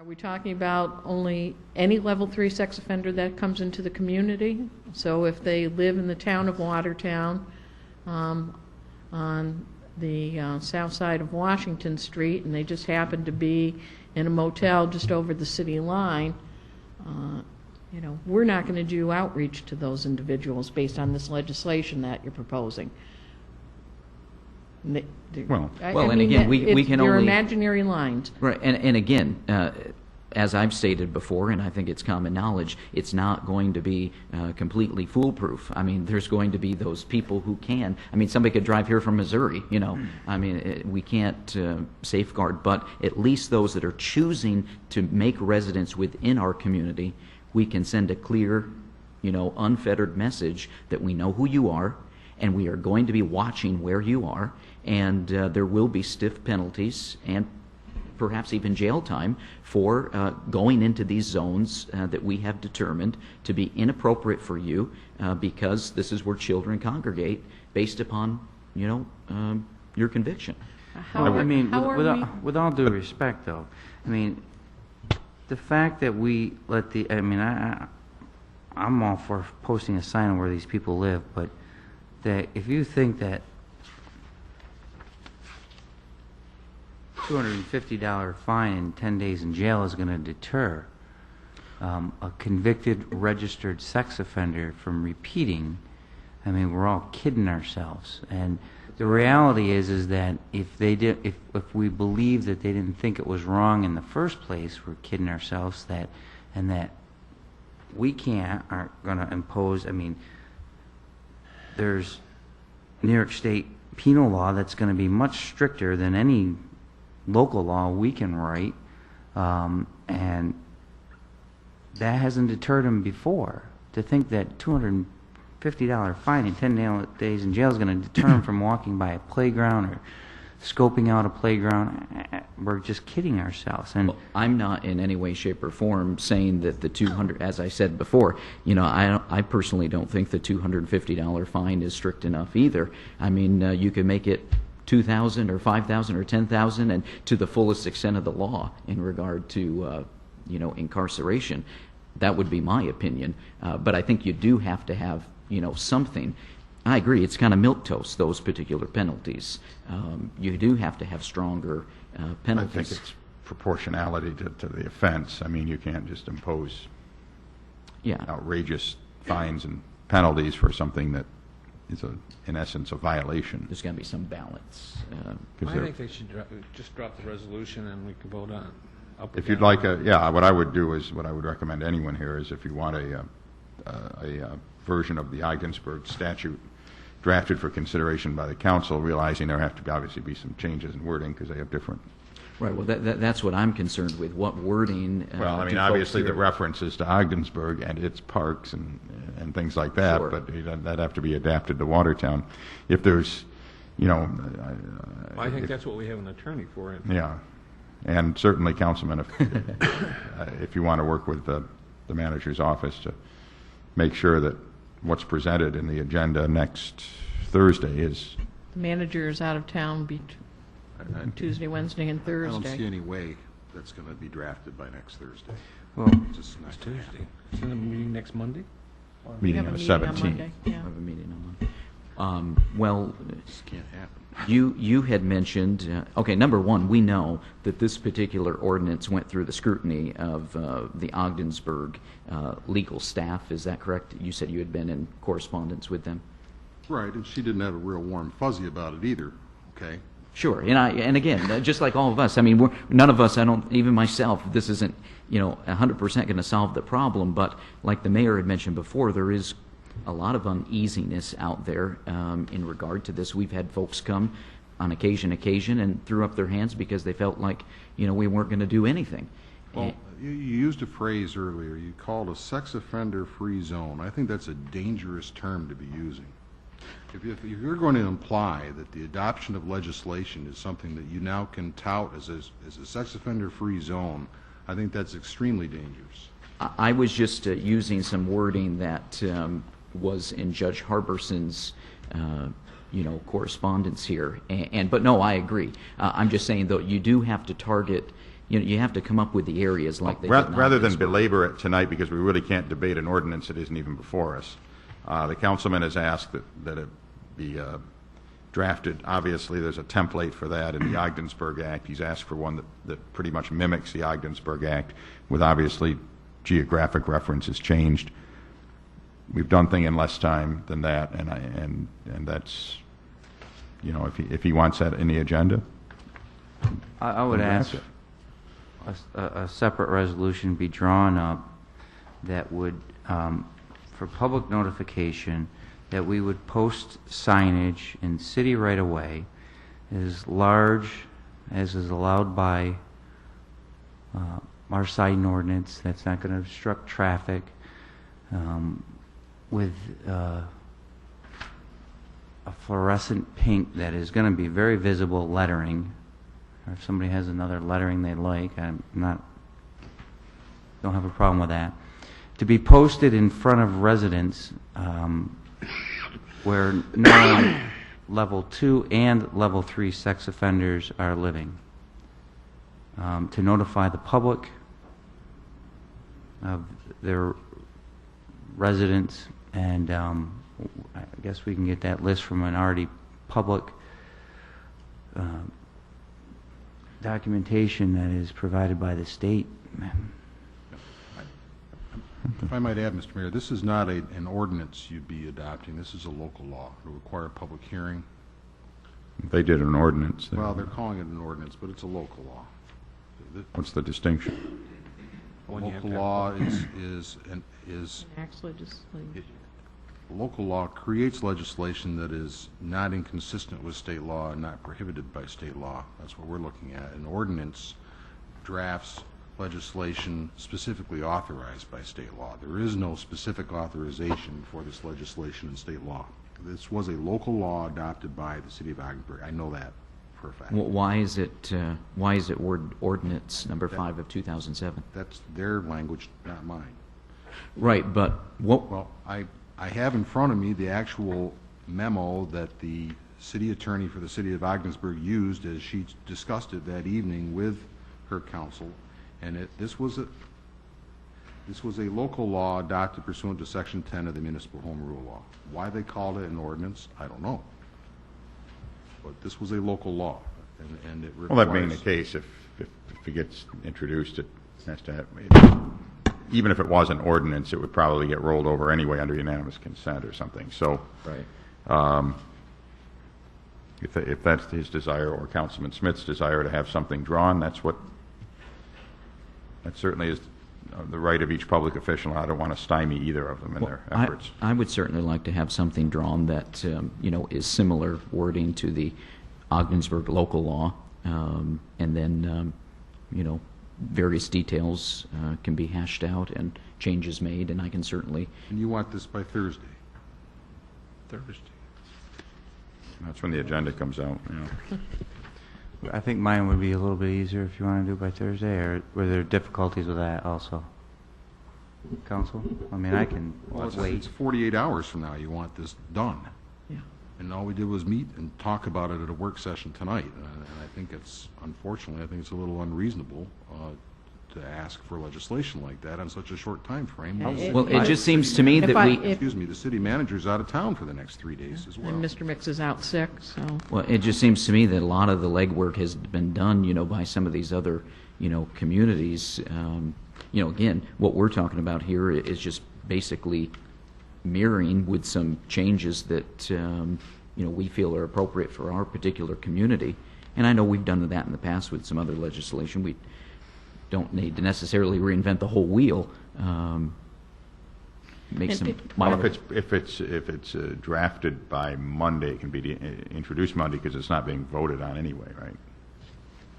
Are we talking about only any level 3 sex offender that comes into the community? So if they live in the town of Watertown, on the south side of Washington Street, and they just happen to be in a motel just over the city line, we're not going to do outreach to those individuals based on this legislation that you're proposing. And again, we can your only imaginary lines. Right, and again, as I've stated before, and I think it's common knowledge, it's not going to be completely foolproof. I mean, there's going to be those people who can. I mean, somebody could drive here from Missouri, I mean, we can't safeguard, but at least those that are choosing to make residence within our community, we can send a clear, unfettered message that we know who you are, and we are going to be watching where you are, and there will be stiff penalties and perhaps even jail time for going into these zones that we have determined to be inappropriate for you because this is where children congregate based upon, your conviction. With all due respect, though, the fact that we let I'm all for posting a sign where these people live, but that if you think that $250 fine and 10 days in jail is going to deter a convicted registered sex offender from repeating, we're all kidding ourselves. And the reality is that if we believe that they didn't think it was wrong in the first place, we're kidding ourselves. That we aren't going to impose. There's New York State penal law that's going to be much stricter than any local law we can write, and that hasn't deterred them before. To think that $250 fine and 10 days in jail is going to deter them from walking by a playground or scoping out a playground, we're just kidding ourselves. And I'm not in any way, shape, or form saying that the $200, as I said before, I personally don't think the $250 fine is strict enough either. You could make it $2,000 or $5,000 or $10,000, and to the fullest extent of the law in regard to incarceration. That would be my opinion. But I think you do have to have something. I agree. It's kind of milquetoast, those particular penalties. You do have to have stronger penalties. I think it's proportionality to the offense. You can't just impose outrageous fines and penalties for something that is, in essence, a violation. There's got to be some balance. I think they should just drop the resolution and we can vote on it. If you'd like what I would do is, what I would recommend to anyone here is, if you want a version of the Ogdensburg statute drafted for consideration by the council, realizing there have to obviously be some changes in wording because they have different. Right. Well, that's what I'm concerned with. What wording? Obviously the references to Ogdensburg and its parks and things like that, sure. But that have to be adapted to Watertown. If there's, I think that's what we have an attorney for. Yeah, and certainly, Councilman, if you want to work with the manager's office to make sure that what's presented in the agenda next Thursday is. The manager is out of town Tuesday, Wednesday, and Thursday. I don't see any way that's going to be drafted by next Thursday. Well, it's not Tuesday. It's in the meeting next Monday? Meeting on the 17th. I have a meeting on Monday. This can't happen. You had mentioned, number one, we know that this particular ordinance went through the scrutiny of the Ogdensburg legal staff. Is that correct? You said you had been in correspondence with them? Right, and she didn't have a real warm fuzzy about it either, okay? Sure, and again, just like all of us, none of us, even myself, this isn't, 100% going to solve the problem, but like the mayor had mentioned before, there is a lot of uneasiness out there in regard to this. We've had folks come on occasion and threw up their hands because they felt like, we weren't going to do anything. Well, you used a phrase earlier. You called a sex offender-free zone. I think that's a dangerous term to be using. If you're going to imply that the adoption of legislation is something that you now can tout as a sex offender-free zone, I think that's extremely dangerous. I was just using some wording that was in Judge Harbison's, correspondence here. But no, I agree. I'm just saying, though, you do have to target, you have to come up with the areas like they did in Rather than Ogdensburg. belabor it tonight, because we really can't debate an ordinance that isn't even before us, the councilman has asked that it be drafted. Obviously, there's a template for that in the Ogdensburg Act. He's asked for one that pretty much mimics the Ogdensburg Act, with obviously geographic references changed. We've done things in less time than that, and that's, if he wants that in the agenda. I would ask a separate resolution be drawn up that would, for public notification, that we would post signage in city right-of-way as large as is allowed by our sign ordinance that's not going to obstruct traffic, with a fluorescent pink that is going to be very visible lettering. Or if somebody has another lettering they like, don't have a problem with that. To be posted in front of residents where no level 2 and level 3 sex offenders are living. To notify the public of their residents, and I guess we can get that list from an already public documentation that is provided by the state. If I might add, Mr. Mayor, this is not an ordinance you'd be adopting. This is a local law. It'll require a public hearing. They did an ordinance. Well, they're calling it an ordinance, but it's a local law. What's the distinction? Local law is Acts legislation. local law creates legislation that is not inconsistent with state law and not prohibited by state law. That's what we're looking at. An ordinance drafts legislation specifically authorized by state law. There is no specific authorization for this legislation in state law. This was a local law adopted by the city of Ogdensburg. I know that for a fact. Well, why is it ordinance number 5 of 2007? That's their language, not mine. Right, but what? Well, I have in front of me the actual memo that the city attorney for the city of Ogdensburg used as she discussed it that evening with her counsel, and this was a local law adopted pursuant to Section 10 of the Municipal Home Rule Law. Why they called it an ordinance, I don't know. But this was a local law, and it requires... Well, that being the case, if it gets introduced, it has to have, even if it was an ordinance, it would probably get rolled over anyway under unanimous consent or something. So, Right. if that's his desire or Councilman Smith's desire to have something drawn, that certainly is the right of each public official. I don't want to stymie either of them in their efforts. I would certainly like to have something drawn that is similar wording to the Ogdensburg local law, and then various details can be hashed out and changes made, and I can certainly. And you want this by Thursday? Thursday. That's when the agenda comes out. I think mine would be a little bit easier if you want to do it by Thursday, or were there difficulties with that also? Council? I mean, I can Well, wait. it's 48 hours from now you want this done. Yeah. And all we did was meet and talk about it at a work session tonight. And I think unfortunately, I think it's a little unreasonable to ask for legislation like that on such a short time frame. Well, it just seems to me that Excuse me, the city manager's out of town for the next 3 days as well. And Mr. Mix is out sick, so. Well, it just seems to me that a lot of the legwork has been done, by some of these other, communities. Again, what we're talking about here is just basically mirroring with some changes that, we feel are appropriate for our particular community. And I know we've done that in the past with some other legislation. We don't need to necessarily reinvent the whole wheel. Make some Well, if it's drafted by Monday, it can be introduced Monday because it's not being voted on anyway, right?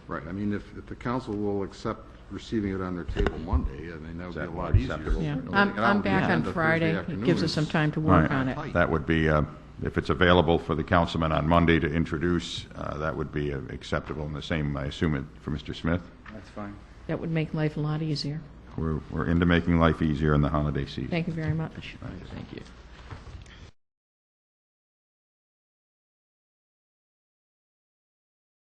Right. I mean, if the council will accept receiving it on their table Monday, I mean, that would be a that lot more easier. acceptable? Yeah, Getting it I'm out back the on agenda Thursday Friday. It afternoon gives us is- some time to work Right. on it. That would be, if it's available for the councilman on Monday to introduce, that would be acceptable, and the same, I assume, for Mr. Smith. That's fine. That would make life a lot easier. We're into making life easier in the holiday season. Thank you very much. Thank you.